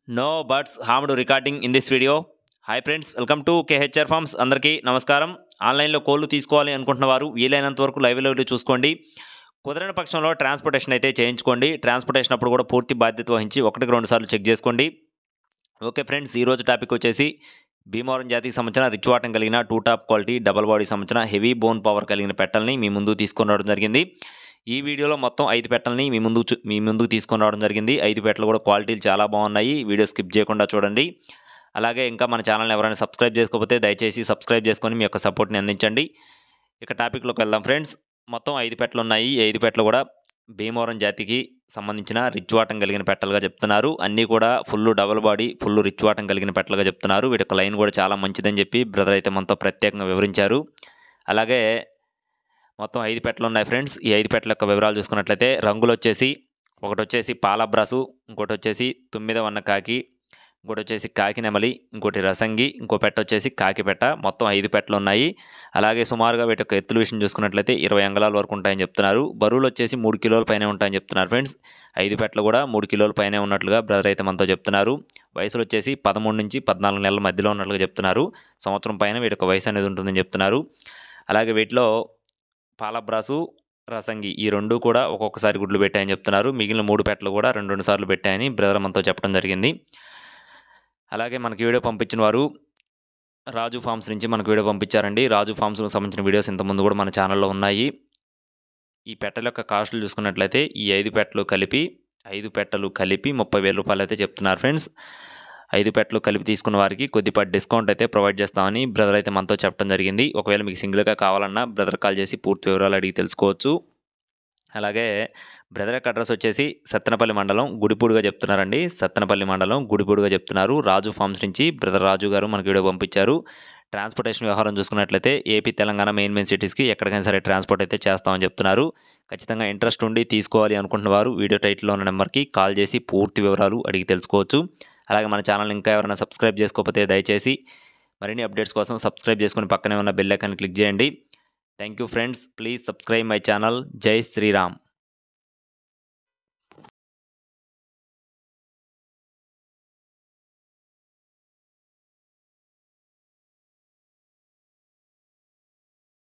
No bats harmed recording in this video. Hi friends, welcome to KHR farms. అందరికీ నమస్కారం. ఆన్లైన్లో కోళ్ళు తీసుకోవాలి అనుకుంటున్న వారు వీలైనంత వరకు లైవ్లో చూసుకోండి. కుదరని పక్షంలో ట్రాన్స్పోర్టేషన్ అయితే చేయించుకోండి. ట్రాన్స్పోర్టేషన్ అప్పుడు కూడా పూర్తి బాధ్యత వహించి 1-2 సార్లు చెక్ చేసుకోండి. ఓకే ఫ్రెండ్స్, ఈరోజు టాపిక్ వచ్చేసి భీమవరం జాతికి సంబంధించిన రిచ్ వాటం కలిగిన 2 టాప్ క్వాలిటీ డబల్ బాడీ సంబంధించిన హెవీ బోన్ పవర్ కలిగిన పెట్టల్ని మీ ముందు తీసుకొని రావడం జరిగింది. ఈ వీడియోలో మొత్తం 5 పెట్టల్ని మీ ముందుకు తీసుకొని రావడం జరిగింది. 5 పెట్టలు కూడా క్వాలిటీలు చాలా బాగున్నాయి. వీడియో స్కిప్ చేయకుండా చూడండి. అలాగే ఇంకా మన ఛానల్ని ఎవరైనా సబ్స్క్రైబ్ చేసుకోకపోతే దయచేసి సబ్స్క్రైబ్ చేసుకొని మీ యొక్క సపోర్ట్ని అందించండి. ఇక టాపిక్లోకి వెళ్దాం ఫ్రెండ్స్. మొత్తం 5 పెట్టలు ఉన్నాయి. ఈ 5 పెట్టలు కూడా భీమవరం జాతికి సంబంధించిన రిచ్ వాటం కలిగిన పెట్టలుగా చెప్తున్నారు. అన్నీ కూడా full double body full rich వాటం కలిగిన పెట్టలుగా చెప్తున్నారు. వీటి యొక్క లైన్ కూడా చాలా మంచిదని చెప్పి బ్రదర్ అయితే మనతో ప్రత్యేకంగా వివరించారు. అలాగే మొత్తం 5 పెట్టలు ఉన్నాయి ఫ్రెండ్స్. ఈ 5 పెట్టల యొక్క వివరాలు చూసుకున్నట్లయితే రంగులు వచ్చేసి ఒకటి వచ్చేసి పాలబ్రాసు, ఇంకోటి వచ్చేసి 9 వన్న కాకి, ఇంకోటి వచ్చేసి కాకి నెమలి, ఇంకోటి రసంగి, ఇంకో పెట్ట వచ్చేసి కాకి పెట్ట. మొత్తం 5 పెట్టలు ఉన్నాయి. అలాగే సుమారుగా వీటి యొక్క ఎత్తుల విషయం చూసుకున్నట్లయితే 20 అంగుళాల వరకు ఉంటాయని చెప్తున్నారు. బరువులు వచ్చేసి 3 కిలోల పైనే ఉంటాయని చెప్తున్నారు ఫ్రెండ్స్. 5 పెట్టలు కూడా 3 కిలోల పైనే ఉన్నట్లుగా బ్రదర్ అయితే మనతో చెప్తున్నారు. వయసులు వచ్చేసి 13 నుంచి 14 నెలల మధ్యలో ఉన్నట్లుగా చెప్తున్నారు. సంవత్సరం పైన వీటి యొక్క వయసు అనేది ఉంటుందని చెప్తున్నారు. అలాగే వీటిలో పాలబ్రాసు, రసంగి ఈ 2 కూడా ఒక్కొక్కసారి గుడ్లు పెట్టాయని చెప్తున్నారు. మిగిలిన 3 పెట్టలు కూడా 2 సార్లు పెట్టాయని బ్రదర్ మనతో చెప్పడం జరిగింది. అలాగే మనకి వీడియో పంపించిన వారు రాజు ఫార్మ్స్ నుంచి మనకు వీడియో పంపించారండి. రాజు ఫార్మ్స్కి సంబంధించిన వీడియోస్ ఇంతకుముందు కూడా మన ఛానల్లో ఉన్నాయి. ఈ పెట్టల యొక్క కాస్టులు చూసుకున్నట్లయితే ఈ 5 పెట్టలు కలిపి 30,000 రూపాయలు అయితే చెప్తున్నారు ఫ్రెండ్స్. 5 పెట్టలు కలిపి తీసుకున్న వారికి కొద్దిపాటి డిస్కౌంట్ అయితే ప్రొవైడ్ చేస్తామని బ్రదర్ అయితే మనతో చెప్పడం జరిగింది. ఒకవేళ మీకు సింగిల్గా కావాలన్నా బ్రదర్ కాల్ చేసి పూర్తి వివరాలు అడిగి తెలుసుకోవచ్చు. అలాగే బ్రదర్ యొక్క అడ్రస్ వచ్చేసి సత్తెనపల్లి మండలం గుడిపూడిగా చెప్తున్నారండి. సత్తెనపల్లి మండలం గుడిపూడిగా చెప్తున్నారు. రాజు ఫార్మ్స్ నుంచి బ్రదర్ రాజు గారు మనకు వీడియో పంపించారు. ట్రాన్స్పోర్టేషన్ వ్యవహారం చూసుకున్నట్లయితే ఏపీ, తెలంగాణ మెయిన్ సిటీస్కి ఎక్కడికైనా సరే ట్రాన్స్పోర్ట్ అయితే చేస్తామని చెప్తున్నారు. ఖచ్చితంగా ఇంట్రెస్ట్ ఉండి తీసుకోవాలి అనుకుంటున్న వారు వీడియో టైటిల్లో ఉన్న నెంబర్కి కాల్ చేసి పూర్తి వివరాలు అడిగి తెలుసుకోవచ్చు. అలాగే మన ఛానల్ ఇంకా ఎవరైనా సబ్స్క్రైబ్ చేసుకోకపోతే దయచేసి మరిన్ని అప్డేట్స్ కోసం సబ్స్క్రైబ్ చేసుకుని పక్కనే ఉన్న బెల్ ఐకాన్ క్లిక్ చేయండి. Thank you friends. Please subscribe my channel. జై శ్రీరామ్.